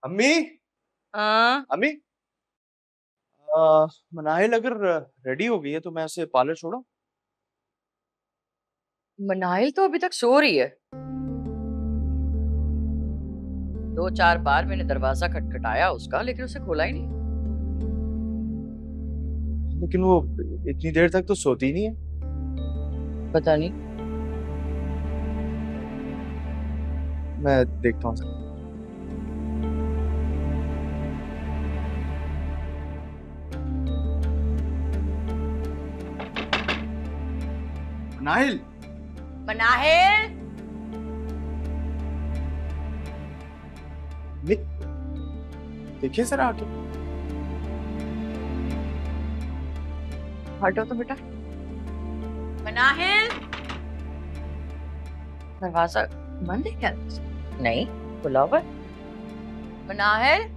अम्मी। हाँ। अम्मी, मनाहिल अगर रेडी हो गई है तो मैं उसे पार्लर छोड़ूं? मनाहिल तो अभी तक सो रही है। 2-4 बार मैंने दरवाजा खटखटाया उसका, लेकिन उसे खोला ही नहीं। लेकिन वो इतनी देर तक तो सोती ही नहीं है। पता नहीं। मैं देखता हूँ। मनाहिल। मनाहिल। देखिए सर आके। हटो तो बेटा। मनाहिल। दरवाजा बंद है क्या? नहीं, खुला हुआ है। मनाहिल।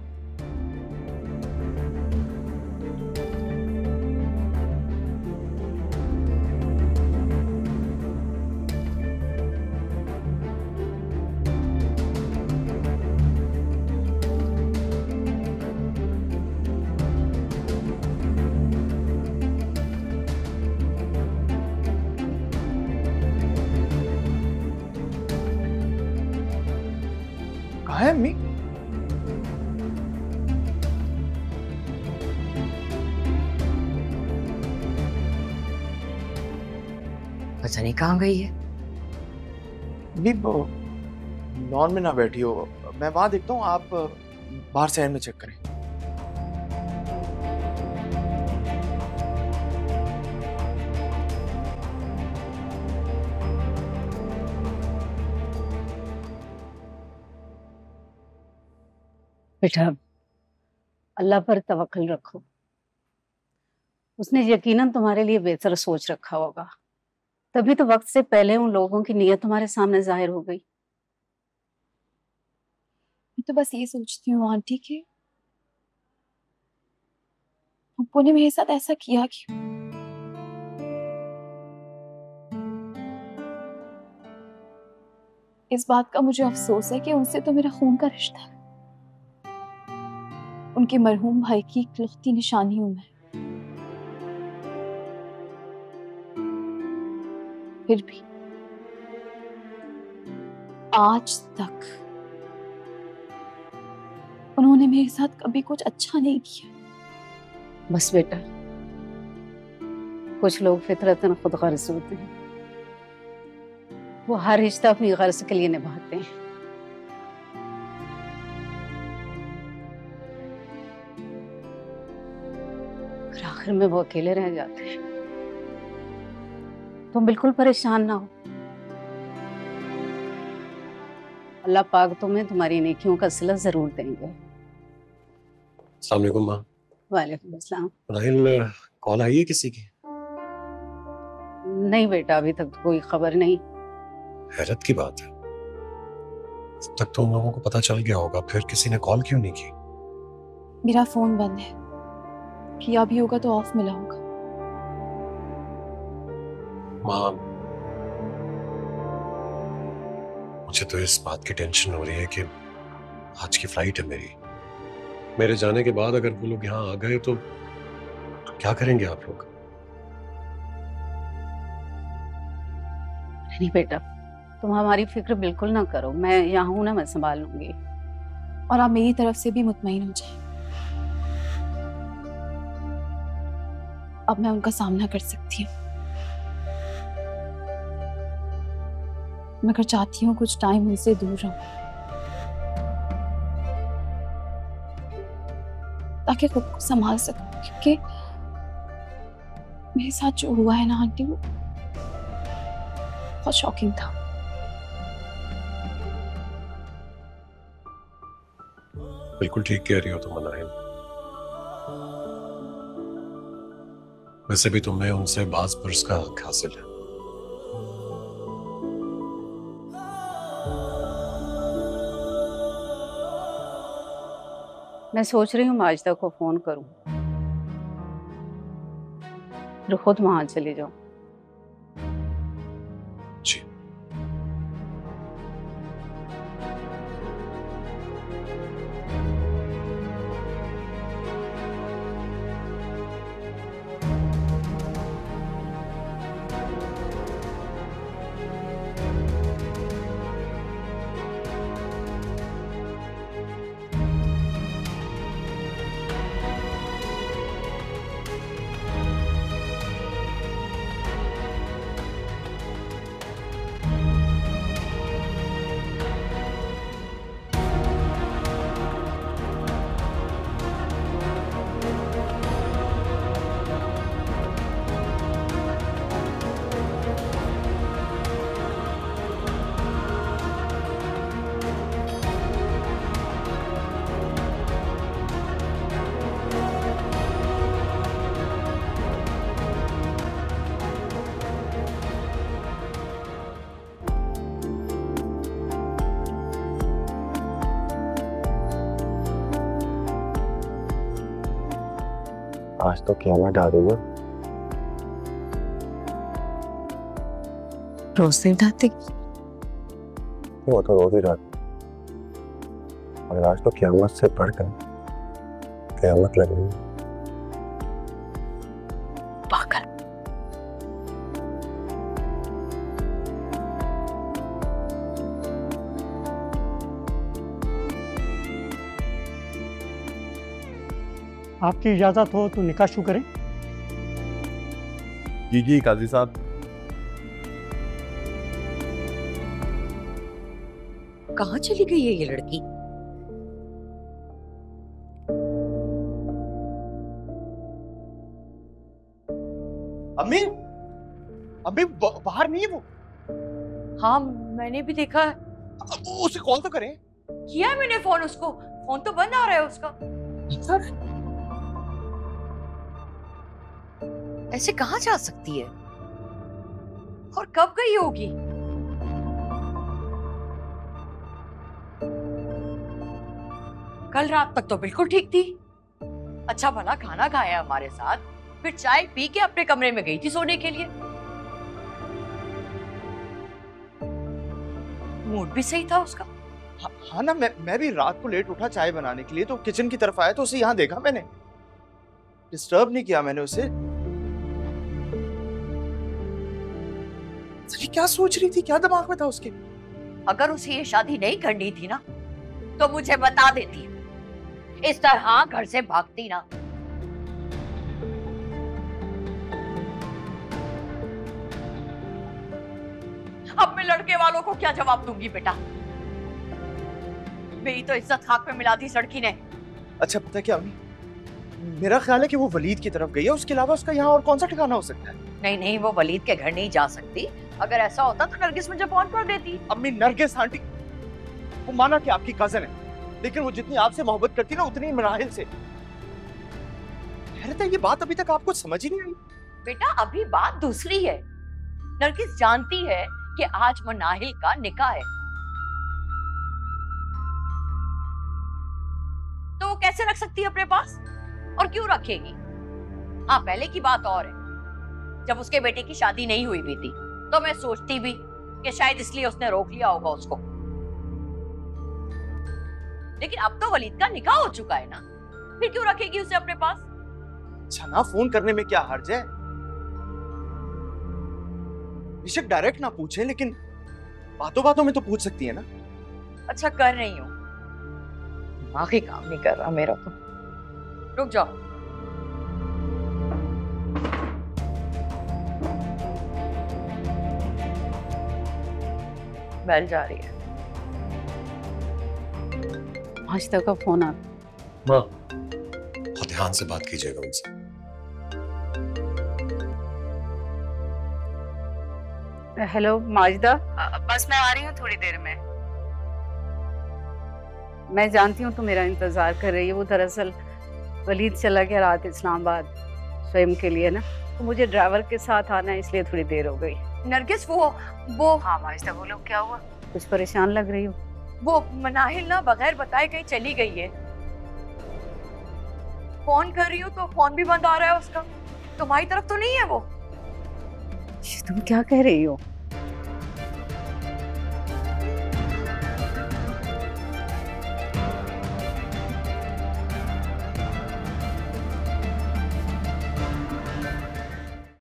कहाँ है अम्मी? पता नहीं कहाँ गई है। अम्मी लॉन में ना बैठी हो, मैं वहां देखता हूँ, आप बाहर से में चेक करें। बेटा, अल्लाह पर तवक्कल रखो। उसने यकीनन तुम्हारे लिए बेहतर सोच रखा होगा, तभी तो वक्त से पहले उन लोगों की नीयत तुम्हारे सामने जाहिर हो गई। मैं तो बस ये सोचती हूँ आंटी कि पप्पू ने मेरे साथ ऐसा किया क्यों। इस बात का मुझे अफसोस है कि उनसे तो मेरा खून का रिश्ता है। उनके मरहूम भाई की इकलौती निशानी हूं मैं। फिर भी आज तक उन्होंने मेरे साथ कभी कुछ अच्छा नहीं किया। बस बेटा, कुछ लोग फितरतन खुद गर्ज होते हैं। वो हर रिश्ता अपनी गर्ज के लिए निभाते हैं। और आखिर में वो अकेले रह जाते हैं। तुम बिल्कुल परेशान ना हो, अल्लाह पाक तुम्हें तुम्हारी नेकियों का सिला जरूर देंगे। अस्सलाम वालेकुम माँ। वालेकुम अस्सलाम। राहिल, कॉल आई है किसी की? नहीं बेटा, अभी तक तो कोई खबर नहीं। हैरत की बात है, अब तक तो उन लोगों को पता चल गया होगा, फिर किसी ने कॉल क्यों नहीं की? मेरा फोन बंद है, किया भी होगा तो ऑफ मिला होगा। माँ, मुझे तो इस बात की टेंशन हो रही है कि आज की फ्लाइट है मेरे जाने के बाद अगर वो लोग यहाँ आ गए तो क्या करेंगे आप लोग? नहीं बेटा, तुम हमारी फिक्र बिल्कुल ना करो, मैं यहाँ हूं ना, मैं संभाल लूंगी। और आप मेरी तरफ से भी मुतमईन हो जाए। अब मैं उनका सामना कर सकती हूँ। मगर चाहती हूँ कुछ टाइम उनसे दूर रहूं, ताकि खुद को संभाल सकूं। क्योंकि मेरे साथ जो हुआ है ना आंटी, वो बहुत शॉकिंग था। बिल्कुल ठीक कह रही हो तुम मनाहिल। वैसे भी तुम्हें उनसे बाज पुरस का हक हासिल है। मैं सोच रही हूँ माजिदा को फोन करूं, फिर खुद वहां चले जाऊं। जी। आज तो क़यामत ढा देगा। रोज नहीं ढाते? वो तो रोज ही ढाते, और आज तो क़यामत से बढ़कर क़यामत लग रही है। पागल। आपकी इजाजत हो तो निकाह शुरू करें। जी काजी साहब। कहाँ चली गई है ये लड़की? अम्मी, अम्मी बाहर नहीं है वो। हाँ मैंने भी देखा है। उसे कॉल तो करें। किया है मैंने फोन उसको, फोन तो बंद आ रहा है उसका। ऐसे कहाँ जा सकती है और कब गई होगी? कल रात तक तो बिल्कुल ठीक थी, अच्छा भला खाना खाया हमारे साथ, फिर चाय पी के अपने कमरे में गई थी सोने के लिए। मूड भी सही था उसका। हाँ ना, मैं भी रात को लेट उठा चाय बनाने के लिए, तो किचन की तरफ आया तो उसे यहाँ देखा मैंने। डिस्टर्ब नहीं किया मैंने उसे। क्या सोच रही थी, क्या दिमाग में था उसके? अगर उसे ये शादी नहीं करनी थी ना तो मुझे बता देती, इस तरह घर से भागती ना। अब मैं लड़के वालों को क्या जवाब दूंगी बेटा? मेरी तो इज्जत खाक में मिला दी इस लड़की ने। अच्छा पता क्या अम्मी, मेरा ख्याल है कि वो वलीद की तरफ गई है, उसके अलावा उसका यहाँ और कौन सा ठिकाना हो सकता है? नहीं नहीं, वो वलीद के घर नहीं जा सकती। अगर ऐसा होता तो नरगिस मुझे फोन कर देती। अम्मी नरगिस आंटी, वो माना कि आपकी कजन है, लेकिन वो जितनी आपसे मोहब्बत करती ना उतनी मनाहिल से। हैरत है, ये बात अभी तक आपको समझ ही नहीं आई। बेटा अभी बात दूसरी है। नरगिस जानती है कि आज मनाहिल का निकाह है, तो वो कैसे रख सकती है अपने पास, और क्यों रखेगी? हाँ पहले की बात और है, जब उसके बेटे की शादी नहीं हुई भी थी तो मैं सोचती भी कि शायद इसलिए उसने रोक लिया होगा उसको, लेकिन अब तो वलीद का निकाह हो चुका है ना, फिर क्यों रखेगी उसे अपने पास? अच्छा ना, फोन करने में क्या हर्ज है? बेशक डायरेक्ट ना पूछे, लेकिन बातों बातों में तो पूछ सकती है ना। अच्छा कर रही हूँ, दिमाग ही काम नहीं कर रहा मेरा तो। रुक जाओ। बेल जा रही है। आज तक का फोन आ। माँ बहुत ध्यान से बात कीजिएगा उनसे। हेलो माजिदा, बस मैं आ रही हूँ थोड़ी देर में। मैं जानती हूँ तुम मेरा इंतजार कर रही है। वो दरअसल वलीद चला गया रात इस्लामाबाद स्वयं के लिए ना, तो मुझे ड्राइवर के साथ आना है, इसलिए थोड़ी देर हो गई। नरगिस वो हाँ माजिदा बोलो, क्या हुआ? कुछ परेशान लग रही हो? वो मनाहिल ना बगैर बताए कहीं चली गई है। फोन कर रही हूँ तो फोन भी बंद आ रहा है उसका। तुम्हारी तरफ तो नहीं है वो? तुम क्या कह रही हो?